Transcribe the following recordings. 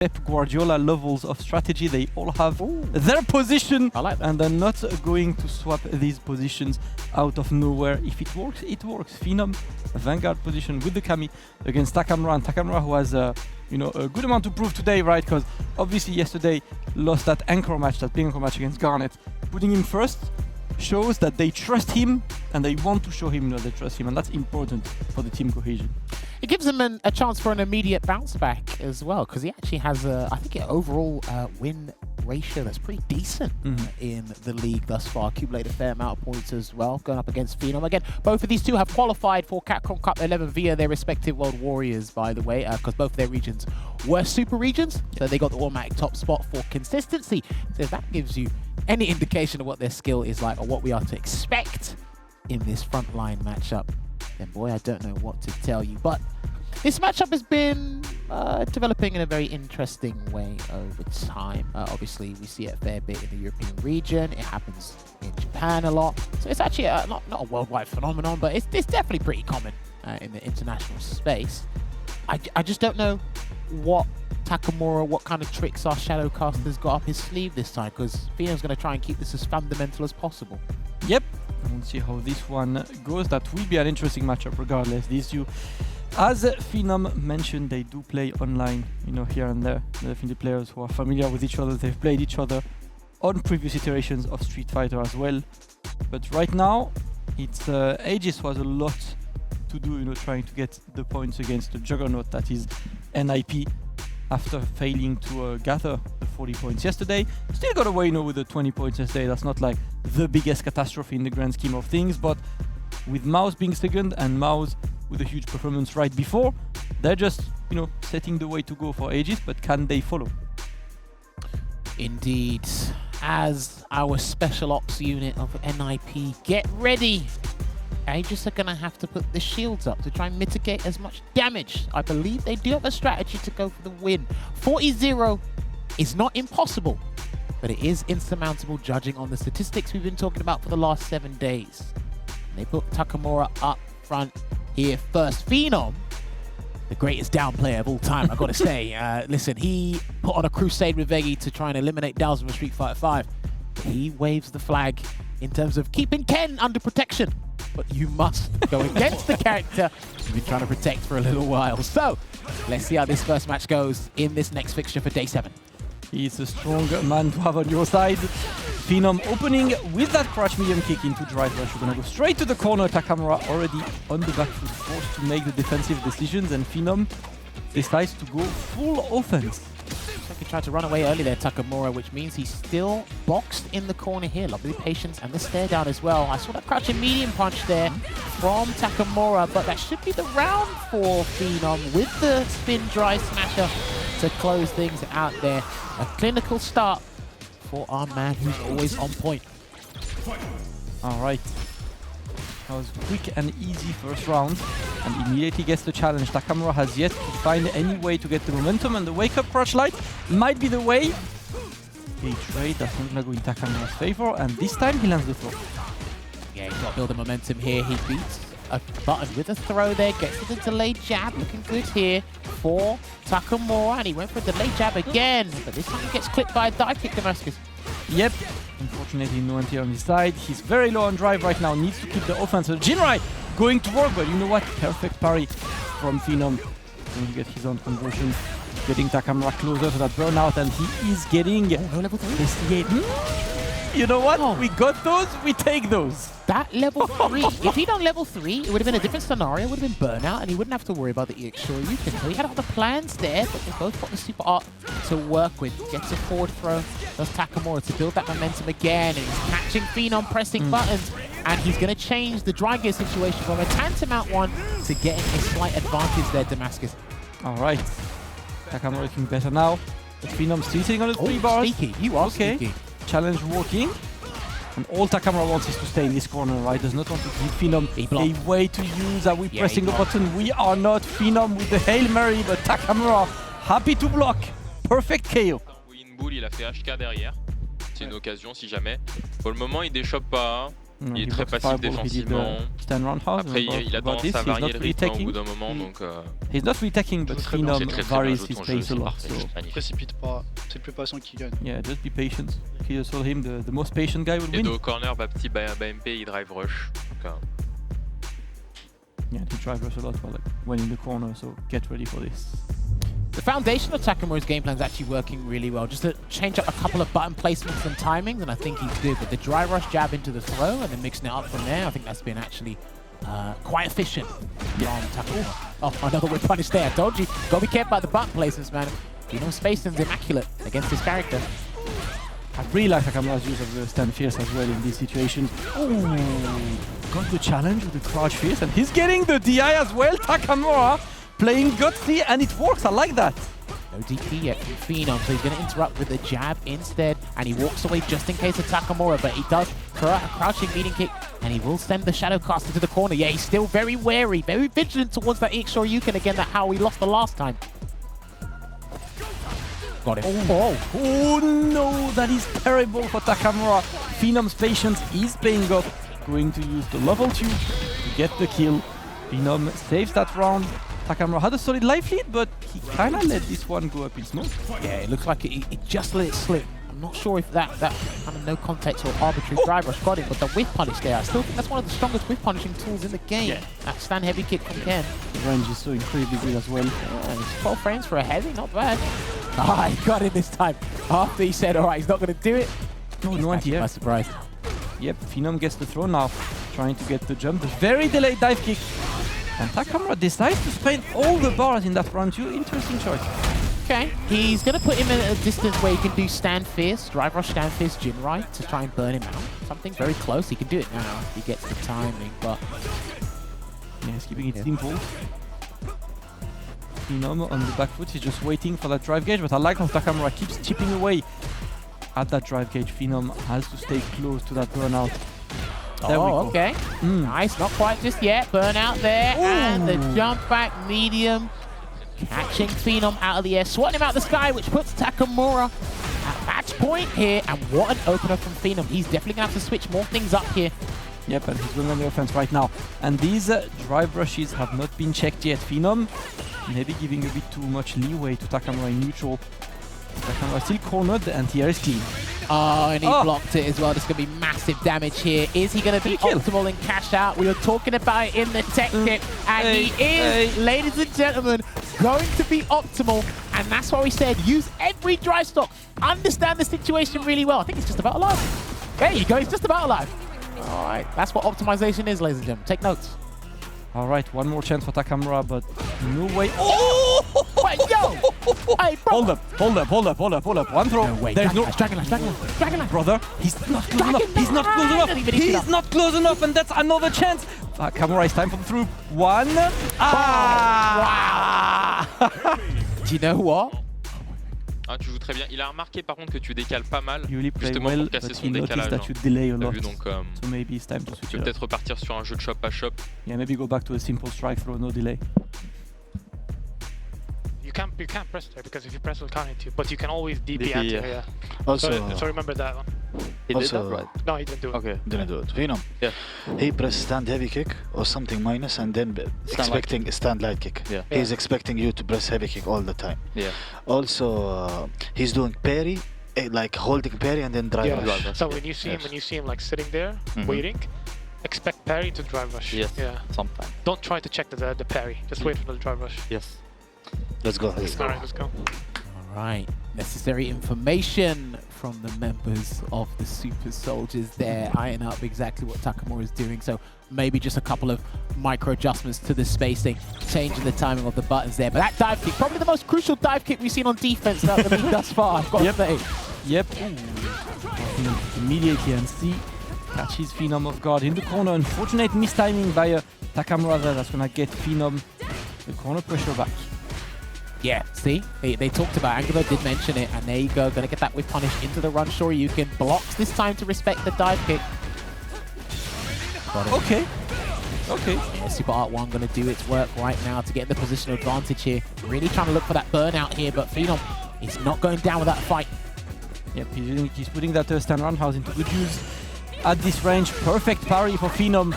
Pep Guardiola levels of strategy. They all have their position, I like that. and they're not going to swap these positions out of nowhere. If it works, it works. Phenom, a Vanguard position with the Cammy against Takamura, and Takamura who has a good amount to prove today, right? Because obviously yesterday lost that anchor match, that big anchor match against Garnet. Putting him first shows that they trust him and they want to show him that they trust him, and that's important for the team cohesion. It gives him a chance for an immediate bounce back as well, because he actually has I think an overall win ratio that's pretty decent in the league thus far. Accumulated a fair amount of points as well, going up against Phenom. Again, both of these two have qualified for Capcom Cup 11 via their respective World Warriors, by the way, because both of their regions were super regions, so they got the automatic top spot for consistency. So if that gives you any indication of what their skill is like or what we are to expect in this frontline matchup, then boy, I don't know what to tell you. But this matchup has been developing in a very interesting way over time. Obviously, we see it a fair bit in the European region. It happens in Japan a lot. So it's actually not a worldwide phenomenon, but it's definitely pretty common in the international space. I just don't know what Takamura, what kind of tricks our Shadowcaster's got up his sleeve this time, because Phenom's going to try and keep this as fundamental as possible. Yep. We'll see how this one goes. That will be an interesting matchup regardless. These two, as Phenom mentioned, they do play online, here and there. They're definitely players who are familiar with each other. They've played each other on previous iterations of Street Fighter as well. But right now, it's Aegis who has a lot to do, trying to get the points against the juggernaut that is NIP after failing to gather the 40 points yesterday. Still got away with the 20 points yesterday. That's not like the biggest catastrophe in the grand scheme of things, but with Mouse being second and Mouse with a huge performance right before, they're just, setting the way to go for Aegis, but can they follow? Indeed. As our special ops unit of NIP get ready, Aegis are going to have to put the shields up to try and mitigate as much damage. I believe they do have a strategy to go for the win. 40-0 is not impossible, but it is insurmountable judging on the statistics we've been talking about for the last 7 days. They put Takamura up front here first. Phenom, the greatest down player of all time, I've got to say. Listen, he put on a crusade with Veggie to try and eliminate Dowsing with Street Fighter 5. He waves the flag in terms of keeping Ken under protection. But you must go against the character you've been trying to protect for a little while. So, let's see how this first match goes in this next fixture for day 7. He's a strong man to have on your side. Phenom opening with that crash medium kick into drive rush. We're gonna go straight to the corner. Takamura already on the back foot, forced to make the defensive decisions, and Phenom decides to go full offense. He tried to run away early there, Takamura, which means he's still boxed in the corner here. Lovely patience and the stare down as well. I saw that crouching medium punch there from Takamura, but that should be the round for Phenom with the spin drive smasher to close things out there. A clinical start for our man who's always on point. All right. That was quick and easy first round, and immediately gets the challenge. Takamura has yet to find any way to get the momentum, and the wake-up crush light might be the way. Okay, trade, that's not gonna go in Takamura's favor, and this time he lands the throw. Yeah, he's got to build the momentum here. He beats a button with a throw there, gets to the delayed jab, looking good here for Takamura, and he went for a delayed jab again, but this time he gets clipped by a dive kick, Damascus. Yep. Unfortunately, no anti on his side. He's very low on drive right now. Needs to keep the offense. So Jinrai going to work, but you know what? Perfect parry from Phenom. Going to get his own conversion. Getting Takamura closer to that burnout, and he is getting level 3. investigate. You know what? We got those. We take those. That level 3. If he'd done level 3, it would have been a different scenario. It would have been burnout, and he wouldn't have to worry about the EX Shoryuken. So he had other plans there, but they both got the super art to work with. Gets a forward throw. Does Takamura to build that momentum again, and he's catching Phenom pressing buttons, and he's going to change the dry gear situation from a tantamount one to getting a slight advantage there, Damascus. All right. Takamura looking better now. But Phenom still sitting on his 3 bars. Sneaky. You are sneaky. Challenge working. And all Takamura wants is to stay in this corner, right? Does not want to give Phenom a way to use. Are we pressing the button? We are not. Phenom with the Hail Mary, but Takamura happy to block. Perfect KO. Une boule, il a fait HK derrière. C'est une occasion si jamais. Pour le moment, il déchoppe pas. Il est très passif défensivement. Après, il a tendance à varier le rythme au bout d'un moment. Donc, he's not really taking, but Phenom varies his pace a lot. So. Précipite pas, c'est le plus patient qui gagne. Yeah, just be patient. If you saw him, the most patient guy will win. Et au corner, petit MP, il drive rush. Donc, yeah, he drive rush a lot when in the corner, so get ready for this. The foundation of Takamura's game plan is actually working really well. Just to change up a couple of button placements and timings, and I think he's good. With the dry rush jab into the throw and then mixing it up from there, I think that's been actually quite efficient from Takamura. Oh, another whip punish there. I told you, gotta be careful about the button placements, man. You know, Spaceton's immaculate against this character. I really like Takamura's use of the stand fierce as well in these situations. Ooh, got the challenge with the crouch fierce, and he's getting the DI as well. Takamura playing gutsy, and it works. I like that. No DP yet from Phenom, so he's going to interrupt with the jab instead, and he walks away just in case of Takamura, but he does a crouching leading kick, and he will send the Shadow Cast into the corner. Yeah, he's still very wary, very vigilant towards that EX Shoryuken again, that how he lost the last time. Got him. Oh no, that is terrible for Takamura. Phenom's patience is paying off. Going to use the level 2 to get the kill. Phenom saves that round. Takamura had a solid life lead, but he kind of let this one go up in smoke. Yeah, it looks like he just let it slip. I'm not sure if that kind of no context or arbitrary drive rush got it, but the whip punish there, I still think that's one of the strongest whip punishing tools in the game. Yeah. That stand heavy kick from Ken. The range is so incredibly good as well. Yeah, it's 12 frames for a heavy, not bad. Ah, he got it this time. After he said, all right, he's not going to do it. No idea. I'm surprised. Yep, Phenom gets the throw now, trying to get the jump. The very delayed dive kick. And Takamura decides to spend all the bars in that round 2. Interesting choice. Okay, he's going to put him in a distance where he can do stand fierce, drive rush stand fierce, Jinrai to try and burn him out. Something very close. He can do it now if he gets the timing, but... Yeah, he's keeping it simple. Phenom on the back foot, he's just waiting for that drive gauge, but I like how Takamura keeps chipping away at that drive gauge. Phenom has to stay close to that burnout. There we go. Okay. Nice, not quite just yet. Burnout there, and the jump back medium. Catching Phenom out of the air, swatting him out of the sky, which puts Takamura at match point here. And what an opener from Phenom. He's definitely going to have to switch more things up here. Yep, and he's going on the offense right now. And these drive rushes have not been checked yet. Phenom maybe giving a bit too much leeway to Takamura in neutral. Takamura still cornered, and here is clean. Oh, and he blocked it as well. There's going to be massive damage here. Is he going to be optimal and cash out? We were talking about it in the tech tip, and he is, ladies and gentlemen, going to be optimal. And that's why we said use every drive stock. Understand the situation really well. I think he's just about alive. There you go. He's just about alive. All right. That's what optimization is, ladies and gentlemen. Take notes. All right. One more chance for Takamura, but no way. Oh! Wait, yo! Hey, bro. Hold up. One throw. No way. There's Dragon Brother, he's not close enough. He's not close enough. He's not close enough, and that's another chance. Takamura, it's time for the through. One. Wow. Do you know what? Ah, tu joues très bien. Il a remarqué par contre que tu décales pas mal, justement pour casser son décalage. That you delay a lot. Vu, donc, so maybe it's time to switch. Tu peux peut-être repartir sur un jeu de shop à shop. Yeah, maybe go back to a simple strike throw, no delay. You can't press there because if you press, it'll counter you. But you can always DP anti. Yeah. Also, so remember that one. He did that, right? No, he didn't do it. Okay, didn't do it. Phenom. Yeah. He pressed stand heavy kick or something minus, and then expecting a stand light kick. Yeah. He's expecting you to press heavy kick all the time. Yeah. Also, he's doing parry, like holding parry and then drive rush. So when you see him like sitting there waiting, expect parry to drive rush. Yes. Yeah. Sometimes. Don't try to check the parry. Just wait for the drive rush. Yes. Let's go. Alright, let's go. Alright, necessary information from the members of the Super Soldiers there, eyeing up exactly what Takamura is doing. So maybe just a couple of micro adjustments to the spacing, changing the timing of the buttons there. But that dive kick, probably the most crucial dive kick we've seen on defense throughout the league thus far, I've got to say. Yep. Immediately, and see, catches Phenom off guard in the corner. Unfortunate mistiming by Takamura there. That's going to get Phenom the corner pressure back. Yeah, see? They talked about, Angelo did mention it, and there you go, gonna get that whip punish into the run. Shoryuken blocks this time to respect the dive kick. Got it. Okay. Yeah, Super Art 1 gonna do its work right now to get the positional advantage here. Really trying to look for that burnout here, but Phenom is not going down with that fight. Yep, he's putting that stand roundhouse into good use. at this range. Perfect parry for Phenom.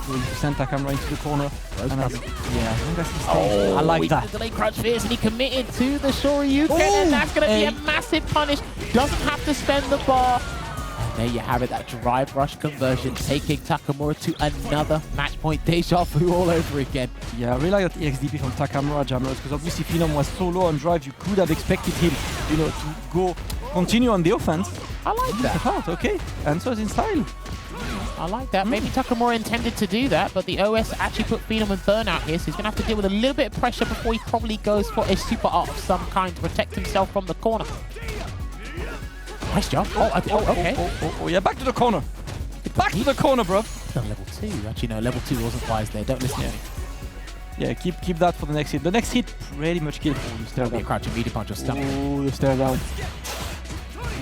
Going to send Takamura into the corner. And yeah, I think that's the stage. I like that. The delay crouch fierce, and he committed to the Shoryuken, and that's going to be a massive punish. Doesn't have to spend the bar. And there you have it, that drive rush conversion, taking Takamura to another match point. Deja vu all over again. Yeah, I really like that EXDP from Takamura, Jammers, because obviously Phenom was so low on drive, you could have expected him, you know, to continue on the offense. I like that. Okay, answers in style. I like that. Maybe Takamura intended to do that, but the OS actually put Phenom in burnout here, so he's going to have to deal with a little bit of pressure before he probably goes for a super art of some kind to protect himself from the corner. Nice job. Oh, yeah, back to the corner. Back to the corner, bro. Level 2. Actually, no, level 2 wasn't wise there. Don't listen to me. Yeah, keep that for the next hit. The next hit pretty much killed. Oh, you stare down. Crouching media punch or stomach. Oh, you stare down.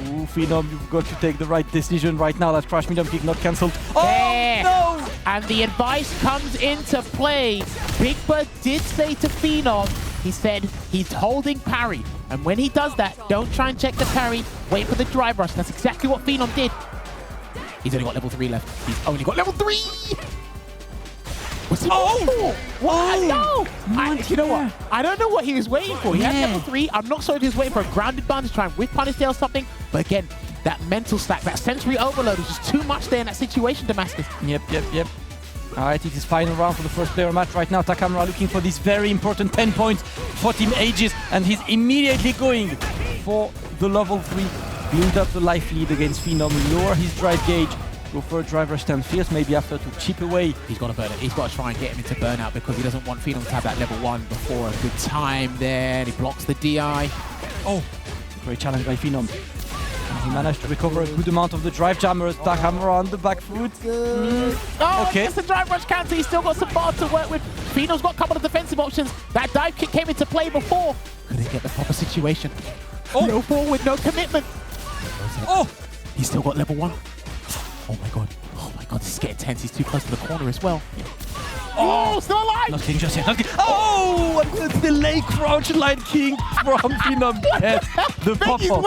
Ooh, Phenom, you've got to take the right decision right now. That crash medium kick not cancelled. Oh, there. no! And the advice comes into play. Big Bird did say to Phenom, he said he's holding parry. And when he does that, don't try and check the parry. Wait for the drive rush. That's exactly what Phenom did. He's only got level 3 left. He's only got level 3! What's he for? What? No! You know what? I don't know what he was waiting for. He had level 3. I'm not sure if he was waiting for a grounded bun to try and whip punish there or something. But again, that mental stack, that sensory overload was just too much there in that situation, Damascus. Yep. Alright, it is final round for the first player match right now. Takamura looking for this very important 10 points for Team Aegis, and he's immediately going for the level 3. Build up the life lead against Phenom, lower his drive gauge, go for a drive rush stand fierce, maybe after to chip away. He's got to burn it. He's got to try and get him into burnout because he doesn't want Phenom to have that level 1 before a good time there. And he blocks the DI. Oh, great challenge by Phenom. And he managed to recover a good amount of the drive jammers. Takamura on the back foot. Oh, okay. It's the drive rush counter. He's still got some bar to work with. Phenom's got a couple of defensive options. That dive kick came into play before. Couldn't get the proper situation. No forward, no commitment. Oh! He's still got level 1. Oh my god. Oh my god, this is getting tense. He's too close to the corner as well. Oh, still alive! Not King just yet. Oh! And the delay crouch line King from Phenom. Yes, the pop-up.